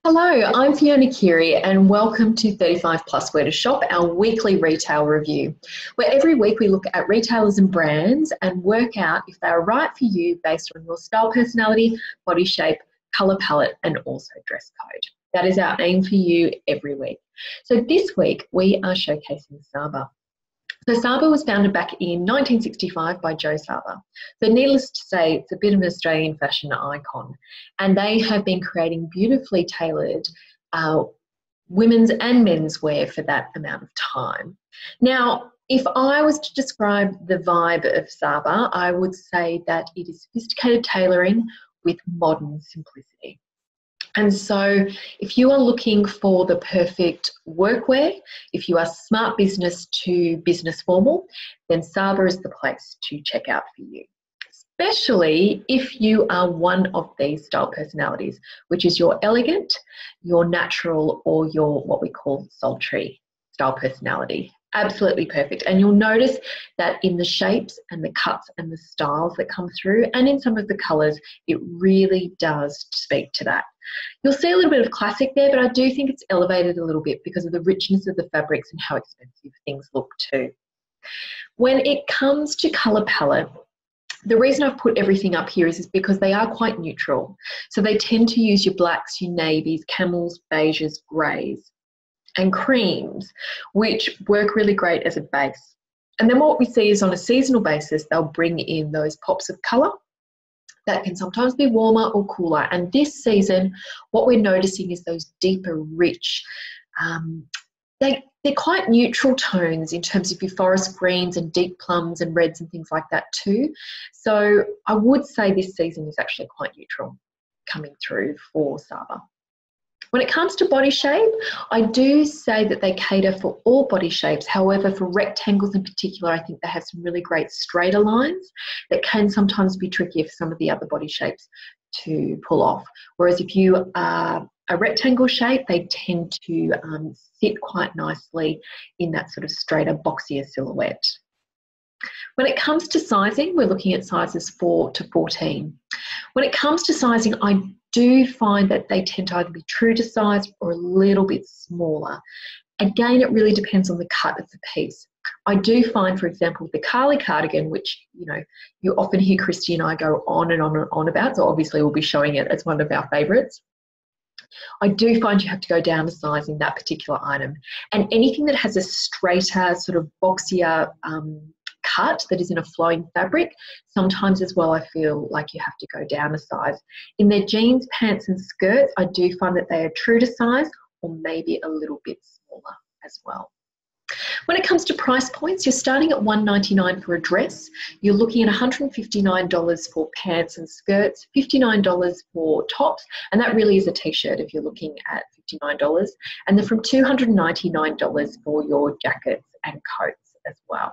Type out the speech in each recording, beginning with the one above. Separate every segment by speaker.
Speaker 1: Hello, I'm Fiona Keary and welcome to 35 Plus Where to Shop, our weekly retail review, where every week we look at retailers and brands and work out if they are right for you based on your style, personality, body shape, colour palette and also dress code. That is our aim for you every week. So this week we are showcasing Saba. So Saba was founded back in 1965 by Joe Saba. So needless to say, it's a bit of an Australian fashion icon. And they have been creating beautifully tailored women's and men's wear for that amount of time. Now, if I was to describe the vibe of Saba, I would say that it is sophisticated tailoring with modern simplicity. And so if you are looking for the perfect workwear, if you are smart business to business formal, then Saba is the place to check out for you. Especially if you are one of these style personalities, which is your elegant, your natural, or your what we call sultry style personality. Absolutely perfect. And you'll notice that in the shapes and the cuts and the styles that come through and in some of the colours, it really does speak to that. You'll see a little bit of classic there, but I do think it's elevated a little bit because of the richness of the fabrics and how expensive things look too. When it comes to colour palette, the reason I've put everything up here is because they are quite neutral. So they tend to use your blacks, your navies, camels, beiges, greys and creams, which work really great as a base. And then what we see is on a seasonal basis, they'll bring in those pops of colour that can sometimes be warmer or cooler. And this season, what we're noticing is those deeper, rich, they're quite neutral tones in terms of your forest greens and deep plums and reds and things like that too. So I would say this season is actually quite neutral coming through for Saba. When it comes to body shape, I do say that they cater for all body shapes. However, for rectangles in particular, I think they have some really great straighter lines that can sometimes be tricky for some of the other body shapes to pull off. Whereas if you are a rectangle shape, they tend to sit quite nicely in that sort of straighter, boxier silhouette. When it comes to sizing, we're looking at sizes 4 to 14. When it comes to sizing, I do find that they tend to either be true to size or a little bit smaller. Again, it really depends on the cut of the piece. I do find, for example, the Karlie cardigan, which, you know, you often hear Christy and I go on and on and on about, so obviously we'll be showing it as one of our favourites. I do find you have to go down a size in that particular item. And anything that has a straighter, sort of boxier cut that is in a flowing fabric, sometimes as well I feel like you have to go down a size. In their jeans, pants and skirts, I do find that they are true to size or maybe a little bit smaller as well. When it comes to price points, you're starting at $199 for a dress. You're looking at $159 for pants and skirts, $59 for tops, and that really is a t-shirt if you're looking at $59. And then from $299 for your jackets and coats as well.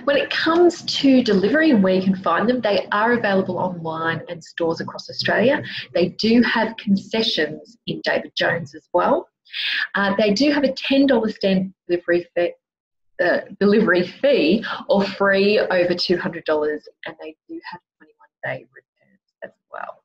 Speaker 1: When it comes to delivery and where you can find them, they are available online and stores across Australia. They do have concessions in David Jones as well. They do have a $10 standard delivery fee or free over $200, and they do have 21-day returns as well.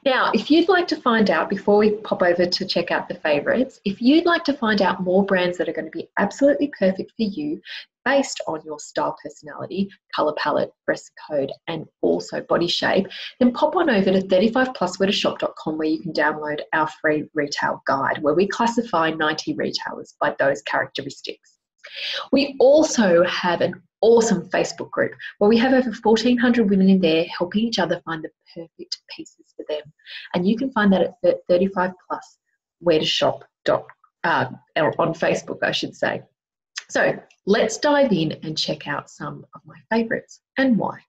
Speaker 1: Now, if you'd like to find out, before we pop over to check out the favourites, if you'd like to find out more brands that are going to be absolutely perfect for you based on your style, personality, colour palette, dress code and also body shape, then pop on over to 35pluswheretoshop.com where you can download our free retail guide where we classify 90 retailers by those characteristics. We also have an awesome Facebook group where we have over 1,400 women in there helping each other find the perfect pieces for them. And you can find that at 35pluswheretoshop on Facebook, I should say. So let's dive in and check out some of my favourites and why.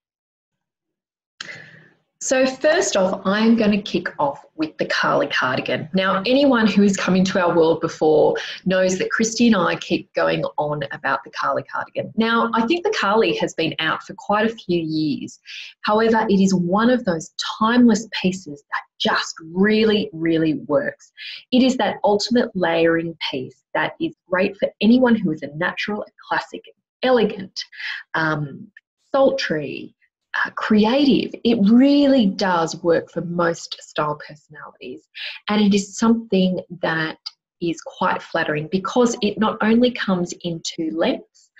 Speaker 1: So first off, I'm going to kick off with the Karlie cardigan. Now, anyone who has come into our world before knows that Christy and I keep going on about the Karlie cardigan. Now, I think the Karlie has been out for quite a few years. However, it is one of those timeless pieces that just really, really works. It is that ultimate layering piece that is great for anyone who is a natural, a classic, elegant, sultry, creative. It really does work for most style personalities, and it is something that is quite flattering because it not only comes in two lengths,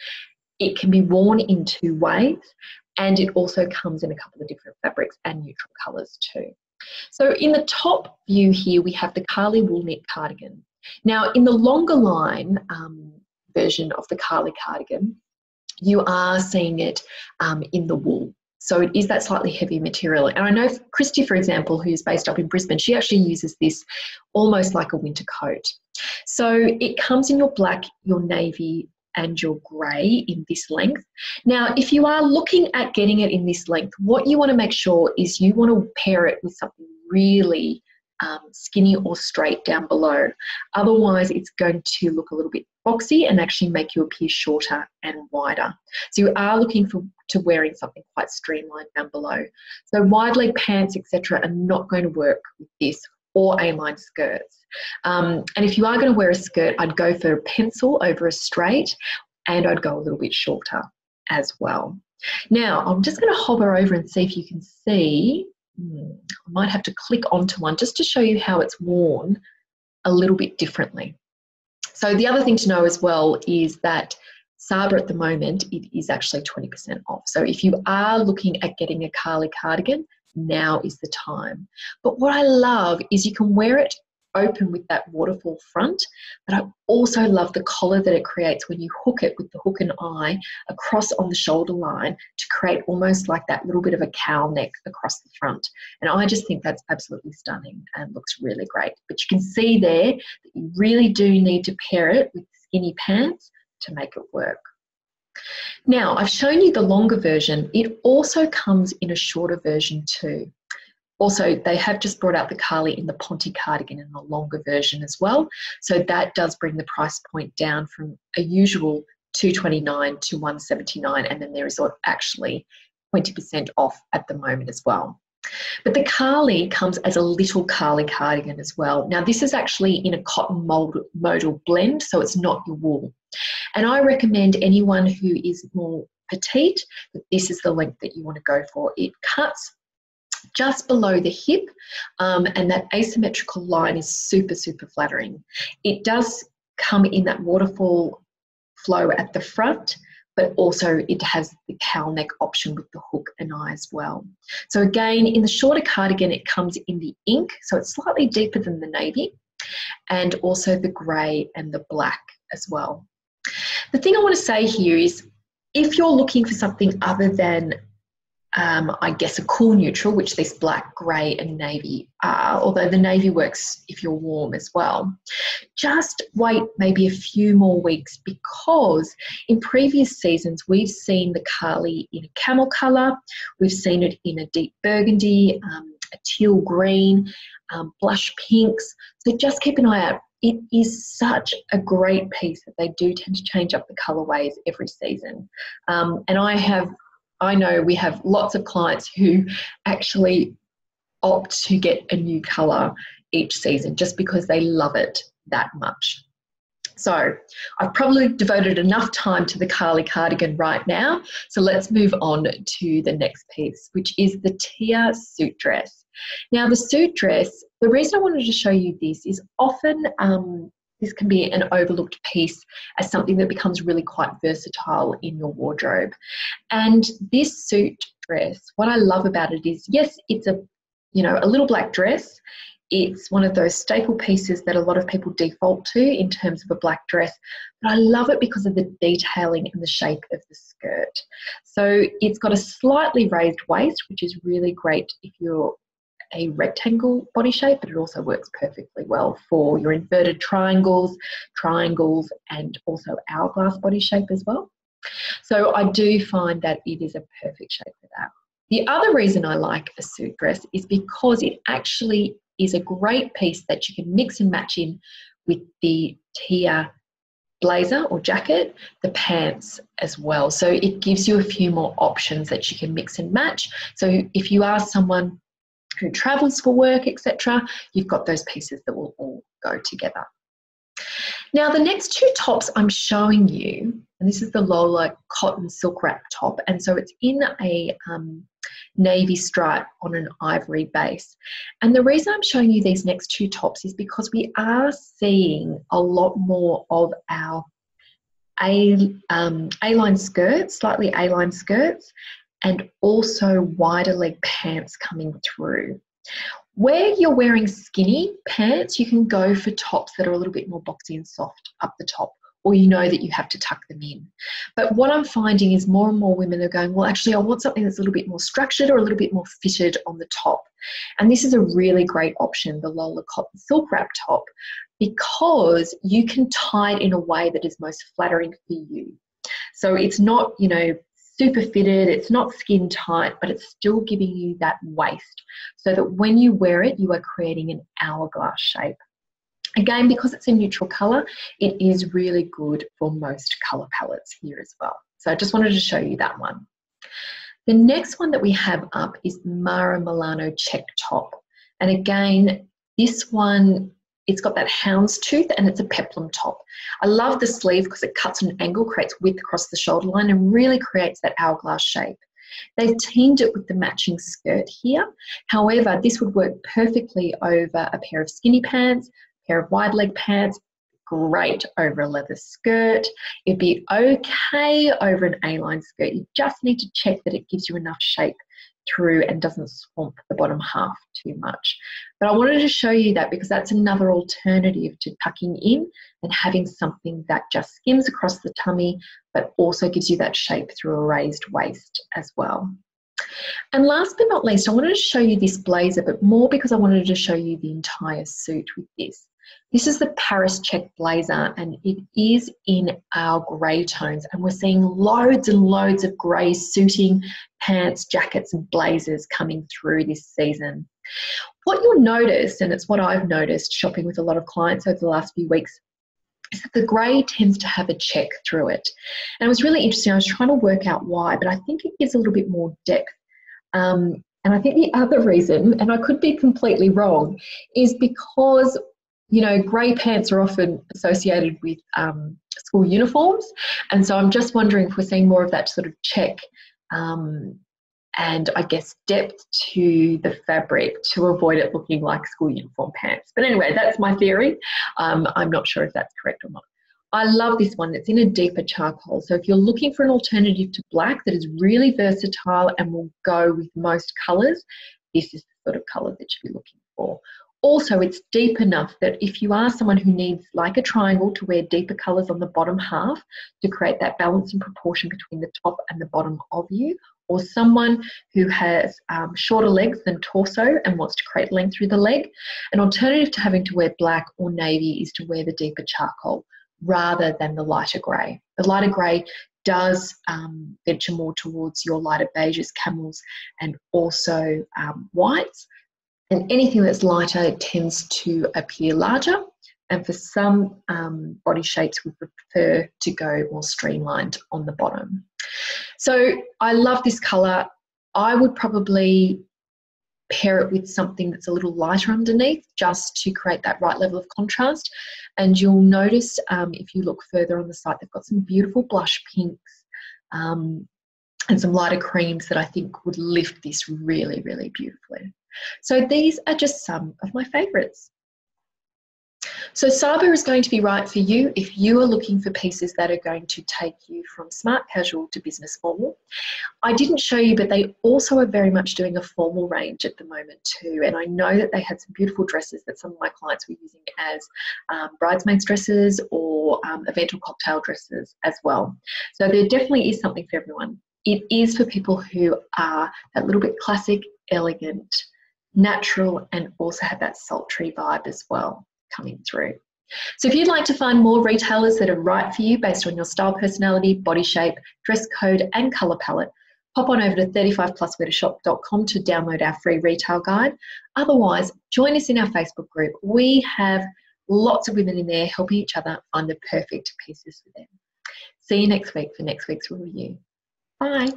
Speaker 1: it can be worn in two ways, and it also comes in a couple of different fabrics and neutral colours too. So in the top view here, we have the Karlie wool knit cardigan. Now in the longer line version of the Karlie cardigan, you are seeing it in the wool. So it is that slightly heavier material. And I know Christy, for example, who's based up in Brisbane, she actually uses this almost like a winter coat. So it comes in your black, your navy, and your grey in this length. Now, if you are looking at getting it in this length, what you want to make sure is you want to pair it with something really skinny or straight down below. Otherwise, it's going to look a little bit boxy and actually make you appear shorter and wider. So you are looking to wearing something quite streamlined down below. So wide leg pants, etc., are not going to work with this, or A-line skirts. And if you are going to wear a skirt, I'd go for a pencil over a straight, and I'd go a little bit shorter as well. Now, I'm just going to hover over and see if you can see. I might have to click onto one just to show you how it's worn a little bit differently. So the other thing to know as well is that Saba at the moment, it is actually 20% off. So if you are looking at getting a Karlie cardigan, now is the time. But what I love is you can wear it open with that waterfall front, but I also love the collar that it creates when you hook it with the hook and eye across on the shoulder line to create almost like that little bit of a cowl neck across the front. And I just think that's absolutely stunning and looks really great. But you can see there that you really do need to pair it with skinny pants to make it work. Now, I've shown you the longer version. It also comes in a shorter version too. Also, they have just brought out the Karlie in the Ponte cardigan in a longer version as well. So that does bring the price point down from a usual $229 to $179, and then there is actually 20% off at the moment as well. But the Karlie comes as a little Karlie cardigan as well. Now, this is actually in a cotton modal blend, so it's not your wool. And I recommend anyone who is more petite that this is the length that you want to go for. It cuts just below the hip, and that asymmetrical line is super, super flattering. It does come in that waterfall flow at the front, but also it has the cowl neck option with the hook and eye as well. So again, in the shorter cardigan, it comes in the ink, so it's slightly deeper than the navy, and also the grey and the black as well. The thing I want to say here is, if you're looking for something other than I guess a cool neutral, which this black, grey and navy are, although the navy works if you're warm as well, just wait maybe a few more weeks, because in previous seasons we've seen the Karlie in a camel colour, we've seen it in a deep burgundy, a teal green, blush pinks, so just keep an eye out. It is such a great piece that they do tend to change up the colourways every season, and I know we have lots of clients who actually opt to get a new colour each season just because they love it that much. So I've probably devoted enough time to the Karlie cardigan right now. So let's move on to the next piece, which is the Tia suit dress. Now the suit dress, the reason I wanted to show you this is often this can be an overlooked piece as something that becomes really quite versatile in your wardrobe. And this suit dress, what I love about it is, yes, it's a little black dress. It's one of those staple pieces that a lot of people default to in terms of a black dress, but I love it because of the detailing and the shape of the skirt. So it's got a slightly raised waist, which is really great if you're a rectangle body shape, but it also works perfectly well for your inverted triangles, and also hourglass body shape as well. So I do find that it is a perfect shape for that. The other reason I like a suit dress is because it actually is a great piece that you can mix and match in with the Tia blazer or jacket, the pants as well. So it gives you a few more options that you can mix and match. So if you are someone who travels for work, etc., you've got those pieces that will all go together. Now the next two tops I'm showing you, and this is the Lola cotton silk wrap top, and so it's in a navy stripe on an ivory base. And the reason I'm showing you these next two tops is because we are seeing a lot more of our A-line skirts, slightly A-line skirts, and also wider leg pants coming through. Where you're wearing skinny pants, you can go for tops that are a little bit more boxy and soft up the top, or you know that you have to tuck them in. But what I'm finding is more and more women are going, well, actually, I want something that's a little bit more structured or a little bit more fitted on the top. And this is a really great option, the Lola Cotton Silk Wrap top, because you can tie it in a way that is most flattering for you. So it's not, you know, super fitted, it's not skin tight, but it's still giving you that waist so that when you wear it, you are creating an hourglass shape. Again, because it's a neutral colour, it is really good for most colour palettes here as well. So I just wanted to show you that one. The next one that we have up is Mara Milano check top. And again, this one, it's got that houndstooth and it's a peplum top. I love the sleeve because it cuts at an angle, creates width across the shoulder line and really creates that hourglass shape. They've teamed it with the matching skirt here. However, this would work perfectly over a pair of skinny pants, pair of wide leg pants, great over a leather skirt. It'd be okay over an A-line skirt. You just need to check that it gives you enough shape through and doesn't swamp the bottom half too much. But I wanted to show you that because that's another alternative to tucking in and having something that just skims across the tummy but also gives you that shape through a raised waist as well. And last but not least, I wanted to show you this blazer, but more because I wanted to show you the entire suit with this. This is the Paris check blazer and it is in our grey tones, and we're seeing loads and loads of grey suiting pants, jackets and blazers coming through this season. What you'll notice, and it's what I've noticed shopping with a lot of clients over the last few weeks, is that the grey tends to have a check through it. And it was really interesting. I was trying to work out why, but I think it gives a little bit more depth. And I think the other reason, and I could be completely wrong, is because, you know, grey pants are often associated with school uniforms. And so I'm just wondering if we're seeing more of that sort of check and I guess depth to the fabric to avoid it looking like school uniform pants. But anyway, that's my theory. I'm not sure if that's correct or not. I love this one. It's in a deeper charcoal. So if you're looking for an alternative to black that is really versatile and will go with most colours, this is the sort of colour that you'll be looking for. Also, it's deep enough that if you are someone who needs, like a triangle, to wear deeper colours on the bottom half to create that balance and proportion between the top and the bottom of you, or someone who has shorter legs than torso and wants to create length through the leg, an alternative to having to wear black or navy is to wear the deeper charcoal rather than the lighter grey. The lighter grey does venture more towards your lighter beiges, camels and also whites. And anything that's lighter tends to appear larger, and for some body shapes we prefer to go more streamlined on the bottom. So I love this colour. I would probably pair it with something that's a little lighter underneath just to create that right level of contrast. And you'll notice if you look further on the site, they've got some beautiful blush pinks and some lighter creams that I think would lift this really, really beautifully. So these are just some of my favourites. So Saba is going to be right for you if you are looking for pieces that are going to take you from smart casual to business formal. I didn't show you, but they also are very much doing a formal range at the moment too. And I know that they had some beautiful dresses that some of my clients were using as bridesmaids dresses or event or cocktail dresses as well. So there definitely is something for everyone. It is for people who are that little bit classic, elegant, natural, and also have that sultry vibe as well coming through. So if you'd like to find more retailers that are right for you based on your style, personality, body shape, dress code and colour palette, pop on over to 35plusweartoshop.com to download our free retail guide. Otherwise, join us in our Facebook group. We have lots of women in there helping each other find the perfect pieces for them. See you next week for next week's review. Bye.